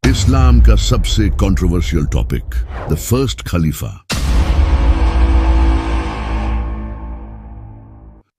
इस्लाम का सबसे controversial topic, the first खलीफा।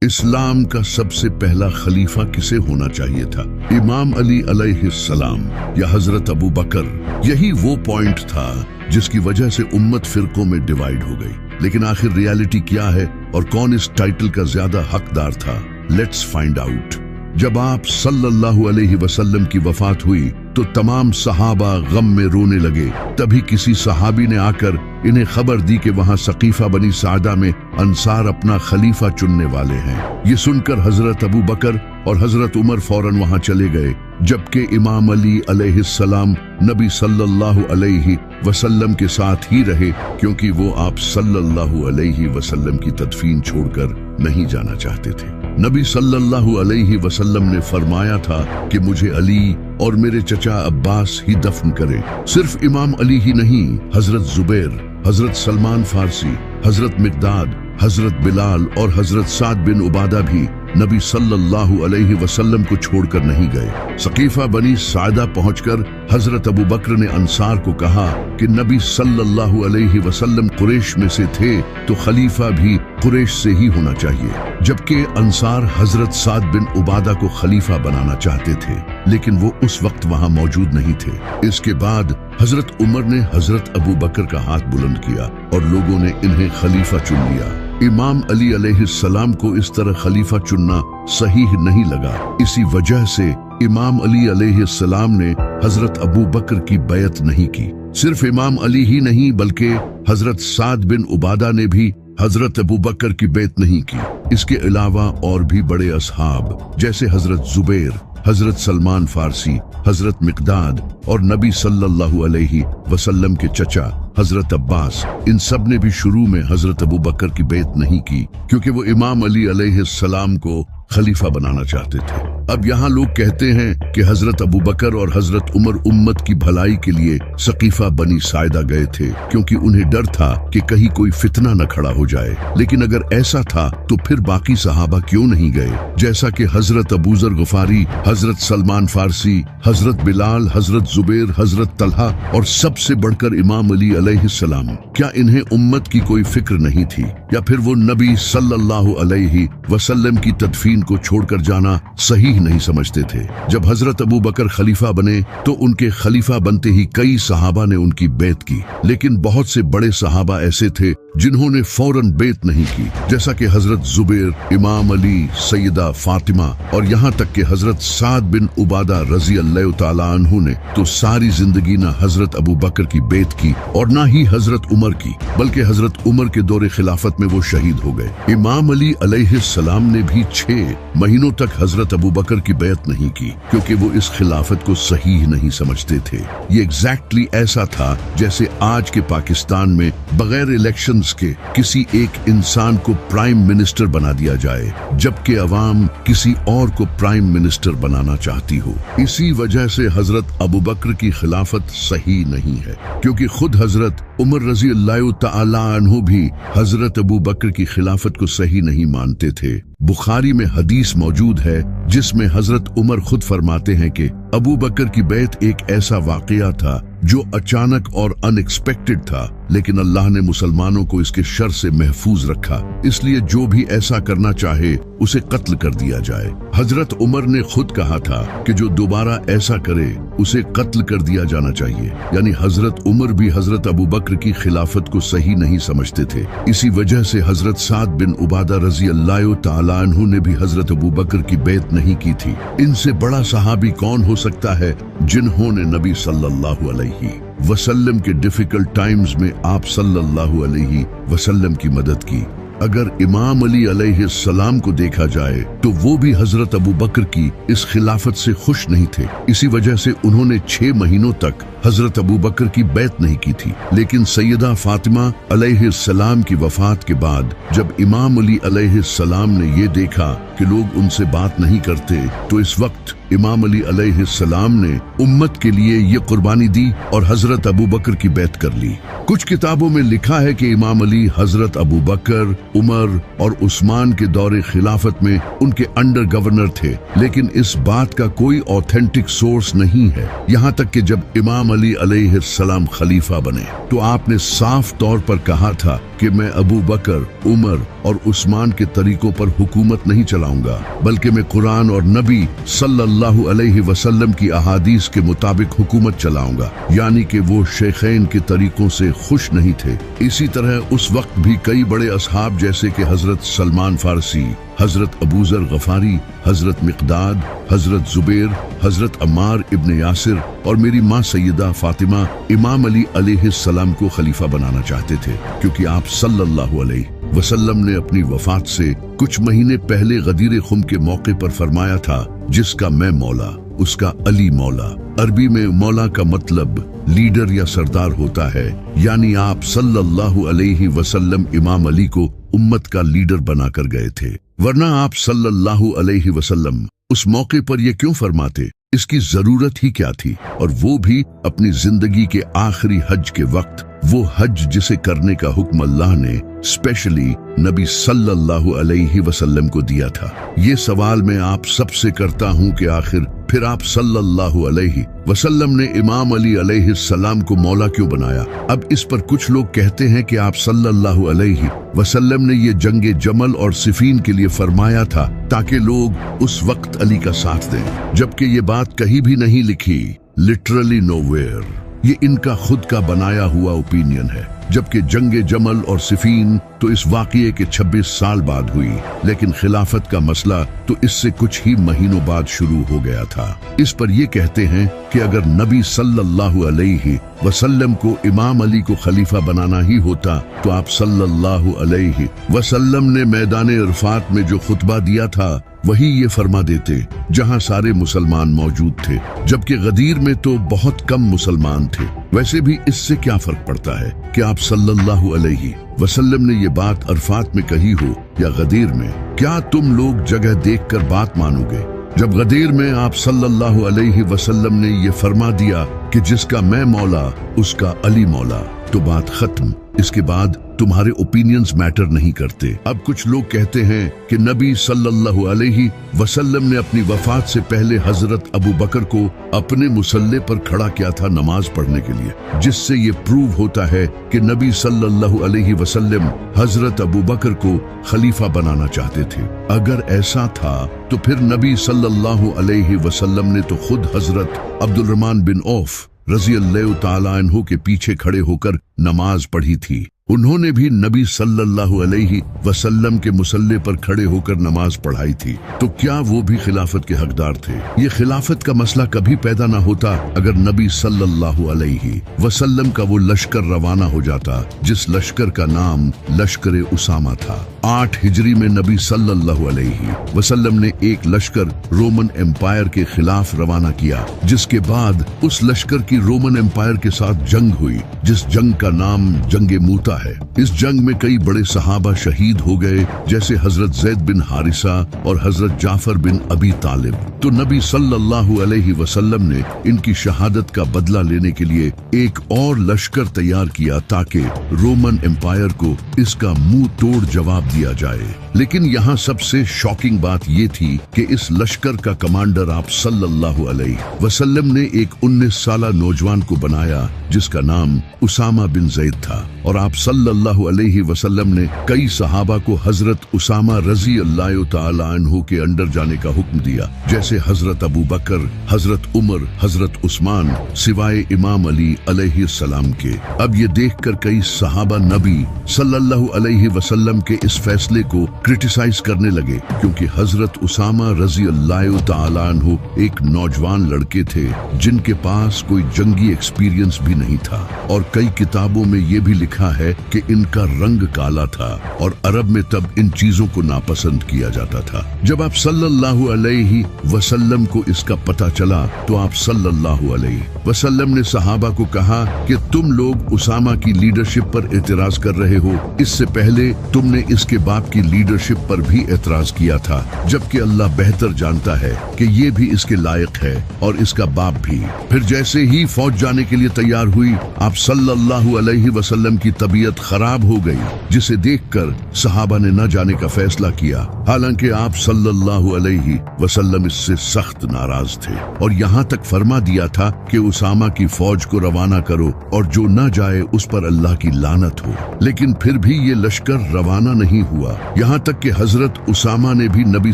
इस्लाम का सबसे पहला खलीफा किसे होना चाहिए था? इमाम अली अलैहिस्सलाम या हजरत अबू बकर? यही वो पॉइंट था जिसकी वजह से उम्मत फिरकों में डिवाइड हो गई। लेकिन आखिर रियलिटी क्या है और कौन इस टाइटल का ज्यादा हकदार था? Let's find out. जब आप सल्लल्लाहु अलैहि वसल्लम की वफात हुई तो तमाम सहाबा गम में रोने लगे। तभी किसी सहाबी ने आकर इन्हें खबर दी कि वहां सकीफा बनी सादा में अंसार अपना खलीफा चुनने वाले हैं। ये सुनकर हजरत अबू बकर और हजरत उमर फौरन वहां चले गए, जबकि इमाम अली अलैहिस्सलाम नबी सल्लल्लाहु अलैहि वसल्लम के साथ ही रहे, क्योंकि वो आप सल्लल्लाहु अलैहि वसल्लम की तदफीन छोड़कर नहीं जाना चाहते थे। नबी सल्लल्लाहु अलैहि वसल्लम ने फरमाया था कि मुझे अली और मेरे चचा अब्बास ही दफन करें। सिर्फ इमाम अली ही नहीं, हजरत जुबैर, हजरत सलमान फारसी, हजरत मिकदाद, हजरत बिलाल और हजरत साद बिन उबादा भी नबी सल्लल्लाहु अलैहि वसल्लम को छोड़कर नहीं गए। सकीफा बनी सादा पहुंचकर हजरत अबू बकर ने अंसार को कहा कि नबी सल्लल्लाहु अलैहि वसल्लम कुरैश में से थे तो खलीफा भी कुरैश से ही होना चाहिए। जबकि अंसार हजरत साद बिन उबादा को खलीफा बनाना चाहते थे, लेकिन वो उस वक्त वहां मौजूद नहीं थे। इसके बाद हजरत उमर ने हजरत अबू बकर का हाथ बुलंद किया और लोगों ने इन्हें खलीफा चुन लिया। इमाम अली अलैहिस्सलाम को इस तरह खलीफा चुनना सही नहीं लगा। इसी वजह से इमाम अली अलैहिस्सलाम ने हजरत अबू बकर की बैत नहीं की। सिर्फ इमाम अली ही नहीं, बल्कि हजरत साद बिन उबादा ने भी हजरत अबू बकर की बैत नहीं की। इसके अलावा और भी बड़े असहाब जैसे हजरत जुबैर, हजरत सलमान फारसी, हजरत मिकदाद और नबी सल्लल्लाहु अलैहि वसल्लम के चचा हजरत अब्बास, इन सब ने भी शुरू में हजरत अबू बकर की बैत नहीं की, क्योंकि वो इमाम अली अलैहिस्सलाम को खलीफा बनाना चाहते थे। अब यहाँ लोग कहते हैं कि हजरत अबू बकर और हजरत उमर उम्मत की भलाई के लिए सकीफा बनी सायदा गए थे, क्योंकि उन्हें डर था कि कहीं कोई फितना न खड़ा हो जाए। लेकिन अगर ऐसा था तो फिर बाकी सहाबा क्यों नहीं गए? जैसा कि हजरत अबू जर गफारी, हजरत सलमान फारसी, हजरत बिलाल, हजरत जुबैर, हजरत तलहा और सबसे बढ़कर इमाम अली अलैहिस्सलाम, क्या इन्हें उम्मत की कोई फिक्र नहीं थी? या फिर वो नबी सल्लल्लाहु अलैहि वसल्लम की तदफीन को छोड़कर जाना सही नहीं समझते थे? जब हजरत अबू बकर खलीफा बने तो उनके खलीफा बनते ही कई सहाबा ने उनकी बैत की, लेकिन बहुत से बड़े सहाबा ऐसे थे जिन्होंने फौरन बैत नहीं की, जैसा कि हजरत जुबैर, इमाम अली, सैयदा फातिमा और यहाँ तक कि हजरत साद बिन उबादा रजी अल्लाह तआला अन्हु ने तो सारी जिंदगी न हजरत अबू बकर की बैत की और ना ही हजरत उमर की, बल्कि हजरत उमर के दौरे खिलाफत में वो शहीद हो गए। इमाम अली अलैहिस्सलाम ने भी 6 महीनों तक हजरत अबू बकर की बैत नहीं की, क्योंकि वो इस खिलाफत को सही नहीं समझते थे। ये एग्जैक्टली ऐसा था जैसे आज के पाकिस्तान में बगैर इलेक्शन के किसी एक इंसान को प्राइम मिनिस्टर बना दिया जाए, जबकि अवाम किसी और को प्राइम मिनिस्टर बनाना चाहती हो। इसी वजह से हजरत अबू बकर की खिलाफत सही नहीं है, क्योंकि खुद हजरत उमर रजी अल्लाह तआला अन्हु भी हजरत अबू बकर की खिलाफत को सही नहीं मानते थे। बुखारी में हदीस मौजूद है जिसमें हजरत उमर खुद फरमाते हैं कि अबू बकर की बैत एक ऐसा वाकया था जो अचानक और अनएक्सपेक्टेड था, लेकिन अल्लाह ने मुसलमानों को इसके शर से महफूज रखा, इसलिए जो भी ऐसा करना चाहे उसे कत्ल कर दिया जाए। हजरत उमर ने खुद कहा था कि जो दोबारा ऐसा करे उसे कत्ल कर दिया जाना चाहिए। यानी हजरत उमर भी हजरत अबू बकर की खिलाफत को सही नहीं समझते थे। इसी वजह से हजरत साद बिन उबादा रजी अल्लाह तआला अन्हु ने भी हजरत अबू बकर की बैत नहीं की थी। इनसे बड़ा सहाबी कौन हो सकता है जिन्होंने नबी सल्लल्लाहु अलैहि वसल्लम के डिफिकल्ट टाइम्स में आप सल्लल्लाहु अलैहि वसल्लम की मदद की? अगर इमाम अली अलैहिस्सलाम को देखा जाए तो वो भी हजरत अबू बकर की इस खिलाफत से खुश नहीं थे। इसी वजह से उन्होंने 6 महीनों तक हजरत अबू बकर की बैत नहीं की थी। लेकिन सैयदा फातिमा अलैहिस्सलाम की वफात के बाद जब इमाम अली अलैहिस्सलाम ने ये देखा कि लोग उनसे बात नहीं करते, तो इस वक्त इमाम अली अलैहिस्सलाम ने उम्मत के लिए ये कुर्बानी दी और हजरत अबू बकर की बैत कर ली। कुछ किताबों में लिखा है कि इमाम अली हजरत अबू बकर, उमर और उस्मान के दौरे खिलाफत में उनके अंडर गवर्नर थे, लेकिन इस बात का कोई ऑथेंटिक सोर्स नहीं है। यहाँ तक कि जब इमाम अली अलैहिस्सलाम खलीफा बने तो आपने साफ तौर पर कहा था कि मैं अबू बकर, उमर और उस्मान के तरीकों पर हुकूमत नहीं चलाऊंगा, बल्कि मैं कुरान और नबी सल्लल्लाहु अलैहि वसल्लम की अहादीस के मुताबिक हुकूमत चलाऊंगा, यानी कि वो शेखैन के तरीकों से खुश नहीं थे। इसी तरह उस वक्त भी कई बड़े असहाब जैसे कि हजरत सलमान फारसी, हजरत अबू ज़र गफारी, हजरत मिक़दाद, हजरत जुबैर, हजरत अम्मार इब्न यासिर और मेरी माँ सैयदा फातिमा इमाम अली अलैहिस्सलाम को खलीफा बनाना चाहते थे, क्योंकि आप सल्लल्लाहु अलैहि वसल्लम ने अपनी वफात से कुछ महीने पहले गदीर खुम के मौके पर फरमाया था, जिसका मैं मौला उसका अली मौला। अरबी में मौला का मतलब लीडर या सरदार होता है, यानी आप सल्लल्लाहु अलैहि वसल्लम इमाम अली को उम्मत का लीडर बनाकर गए थे, वरना आप सल्लल्लाहु अलैहि वसल्लम उस मौके पर ये क्यों फरमाते? इसकी जरूरत ही क्या थी? और वो भी अपनी जिंदगी के आखिरी हज के वक्त, वो हज जिसे करने का हुक्म अल्लाह ने स्पेशली नबी सल्लल्लाहु अलैहि वसल्लम को दिया था। ये सवाल मैं आप सबसे करता हूँ कि आखिर फिर आप सल्लल्लाहु अलैहि वसल्लम ने इमाम अली अलैहिस्सलाम को मौला क्यों बनाया? अब इस पर कुछ लोग कहते हैं कि आप सल्लल्लाहु अलैहि वसल्लम ने ये जंगे जमल और सिफीन के लिए फरमाया था ताकि लोग उस वक्त अली का साथ दें, जबकि ये बात कहीं भी नहीं लिखी, लिटरली नोवेयर। ये इनका खुद का बनाया हुआ ओपिनियन है, जबकि जंगे जमल और सिफीन तो इस वाक़ये के 26 साल बाद हुई, लेकिन खिलाफत का मसला तो इससे कुछ ही महीनों बाद शुरू हो गया था। इस पर ये कहते हैं कि अगर नबी सल्लल्लाहु अलैहि वसल्लम को इमाम अली को खलीफा बनाना ही होता तो आप सल्लल्लाहु अलैहि वसल्लम ने मैदान अरफात में जो खुतबा दिया था वही ये फरमा देते, जहां सारे मुसलमान मौजूद थे, जबकि गदीर में तो बहुत कम मुसलमान थे। वैसे भी इससे क्या फर्क पड़ता है कि आप सल्लल्लाहु अलैहि वसल्लम ने ये बात अरफात में कही हो या गदीर में? क्या तुम लोग जगह देखकर बात मानोगे? जब गदीर में आप सल्लल्लाहु अलैहि वसल्लम ने ये फरमा दिया कि जिसका मैं मौला उसका अली मौला, तो बात खत्म। इसके बाद तुम्हारे ओपिनियंस मैटर नहीं करते। अब कुछ लोग कहते हैं कि नबी सल्लल्लाहु अलैहि वसल्लम ने अपनी वफात से पहले हजरत अबू बकर को अपने मुसल्ले पर खड़ा किया था नमाज पढ़ने के लिए, जिससे ये प्रूव होता है कि नबी सल्लल्लाहु अलैहि वसल्लम हजरत अबू बकर को खलीफा बनाना चाहते थे। अगर ऐसा था तो फिर नबी सल्लल्लाहु अलैहि वसल्लम ने तो खुद हजरत अब्दुल रहमान बिन औफ रज़ी अल्लाह तआला अन्हु के पीछे खड़े होकर नमाज पढ़ी थी। उन्होंने भी नबी सल्लल्लाहु अलैहि वसल्लम के मुसल्ले पर खड़े होकर नमाज पढ़ाई थी, तो क्या वो भी खिलाफत के हकदार थे? ये खिलाफत का मसला कभी पैदा ना होता अगर नबी सल्लल्लाहु अलैहि वसल्लम का वो लश्कर रवाना हो जाता जिस लश्कर का नाम लश्कर उसामा था। 8 हिजरी में नबी सल्लल्लाहु अलैहि वसल्लम ने एक लश्कर रोमन एम्पायर के खिलाफ रवाना किया, जिसके बाद उस लश्कर की रोमन एम्पायर के साथ जंग हुई, जिस जंग का नाम जंगे मूता है। इस जंग में कई बड़े सहाबा शहीद हो गए, जैसे हजरत ज़ैद बिन हारिसा और हजरत जाफर बिन अबी तालिब। तो नबी सल्लल्लाहु अलैहि वसल्लम ने इनकी शहादत का बदला लेने के लिए एक और लश्कर तैयार किया ताकि रोमन एम्पायर को इसका मुंह तोड़ जवाब दिया जाए। लेकिन यहाँ सबसे शॉकिंग बात ये थी कि इस लश्कर का कमांडर आप सल्लल्लाहु अलैहि वसल्लम ने एक 19 साला नौजवान को बनाया जिसका नाम उसामा बिन ज़ैद था, और आप सल्लल्लाहु अलैहि वसल्लम ने कई सहाबा को हजरत उसामा रज़ी अल्लाह तआला अन्हु के अंडर जाने का हुक्म दिया, जैसे हजरत अबू बकर, हजरत उमर, हजरत उस्मान, सिवाय इमाम अली अलैहिस्सलाम के। अब ये देखकर कई सहाबा नबी सल्लल्लाहु अलैहि वसल्लम के इस फैसले को क्रिटिसाइज करने लगे, क्योंकि हजरत उसामा रज़ी अल्लाह तआला अन्हु एक नौजवान लड़के थे जिनके पास कोई जंगी एक्सपीरियंस भी नहीं था, और कई किताबों में ये भी लिखा है कि इनका रंग काला था और अरब में तब इन चीजों को नापसंद किया जाता था। जब आप सल्लल्लाहु अलैहि वसल्लम को इसका पता चला तो आप सल्लल्लाहु अलैहि वसल्लम ने सहाबा को कहा कि तुम लोग उसामा की लीडरशिप पर एतराज कर रहे हो, इससे पहले तुमने इसके बाप की लीडर लीडरशिप पर भी एतराज किया था, जबकि अल्लाह बेहतर जानता है कि ये भी इसके लायक है और इसका बाप भी। फिर जैसे ही फौज जाने के लिए तैयार हुई, आप सल्लल्लाहु अलैहि वसल्लम की तबीयत खराब हो गई, जिसे देखकर सहाबा ने न जाने का फैसला किया। हालांकि आप सल्लल्लाहु अलैहि वसल्लम इससे सख्त नाराज थे और यहाँ तक फरमा दिया था कि उसामा की फौज को रवाना करो और जो न जाए उस पर अल्लाह की लानत हो। लेकिन फिर भी ये लश्कर रवाना नहीं हुआ, यहाँ तक कि हजरत उसामा ने भी नबी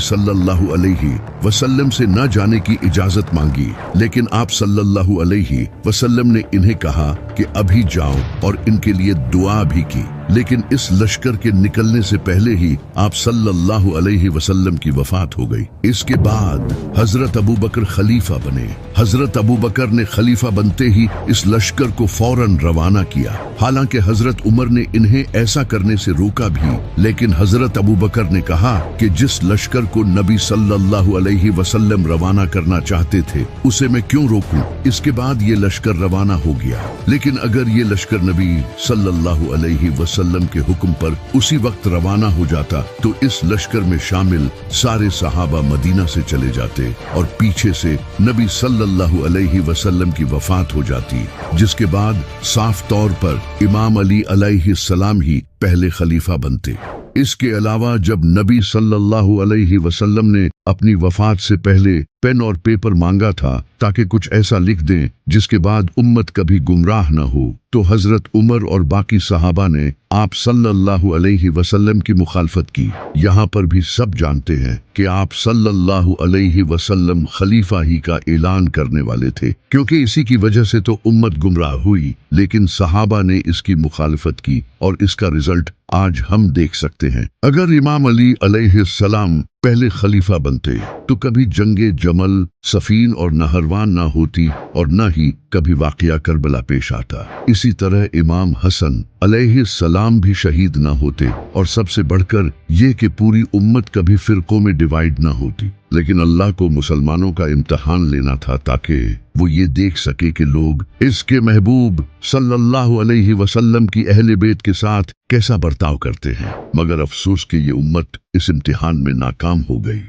सल्लल्लाहु अलैहि वसल्लम से न जाने की इजाजत मांगी, लेकिन आप सल्लल्लाहु अलैहि वसल्लम ने इन्हें कहा कि अभी जाओ और इनके लिए दुआ भी की। लेकिन इस लश्कर के निकलने से पहले ही आप सल्लल्लाहु अलैहि वसल्लम की वफात हो गई। इसके बाद हजरत अबू बकर खलीफा बने। हजरत अबू बकर ने खलीफा बनते ही इस लश्कर को फौरन रवाना किया। हालांकि हजरत उमर ने इन्हें ऐसा करने से रोका भी, लेकिन हजरत अबू बकर ने कहा कि जिस लश्कर को नबी सल्लल्लाहु अलैहि वसल्लम रवाना करना चाहते थे उसे मैं क्यों रोकूं। इसके बाद ये लश्कर रवाना हो गया। लेकिन अगर ये लश्कर नबी सल्लल्लाहु अलैहि वसल्लम के हुक्म पर उसी वक्त रवाना हो जाता तो इस लश्कर में शामिल सारे सहाबा मदीना से चले जाते और पीछे से नबी सल्लल्लाहु अलैहि वसल्लम की वफात हो जाती, जिसके बाद साफ तौर पर इमाम अली अलैहिस्सलाम ही पहले खलीफा बनते। इसके अलावा जब नबी सल्लल्लाहु अलैहि वसल्लम ने अपनी वफात से पहले पेन और पेपर मांगा था ताकि कुछ ऐसा लिख दें जिसके बाद उम्मत कभी गुमराह न हो, तो हजरत उमर और बाकी सहाबा ने आप सल्लल्लाहु अलैहि वसल्लम की मुखालफत की। यहाँ पर भी सब जानते हैं कि आप सल्लल्लाहु अलैहि वसल्लम खलीफा ही का ऐलान करने वाले थे, क्योंकि इसी की वजह से तो उम्मत गुमराह हुई। लेकिन सहाबा ने इसकी मुखालफत की और इसका रिजल्ट आज हम देख सकते हैं। अगर इमाम अली अलैहिस्सलाम पहले खलीफा बनते तो कभी जंगे जमल, सफीन और नहरवान ना होती और न ही कभी वाकया करबला पेश आता। इसी तरह इमाम हसन अलैहिस्सलाम भी शहीद ना होते और सबसे बढ़कर ये कि पूरी उम्मत कभी फिरकों में डिवाइड ना होती। लेकिन अल्लाह को मुसलमानों का इम्तिहान लेना था ताकि वो ये देख सके कि लोग इसके महबूब सल्लल्लाहु अलैहि वसल्लम की अहले बैत के साथ कैसा बर्ताव करते हैं। मगर अफसोस कि ये उम्मत इस इम्तिहान में नाकाम हो गई।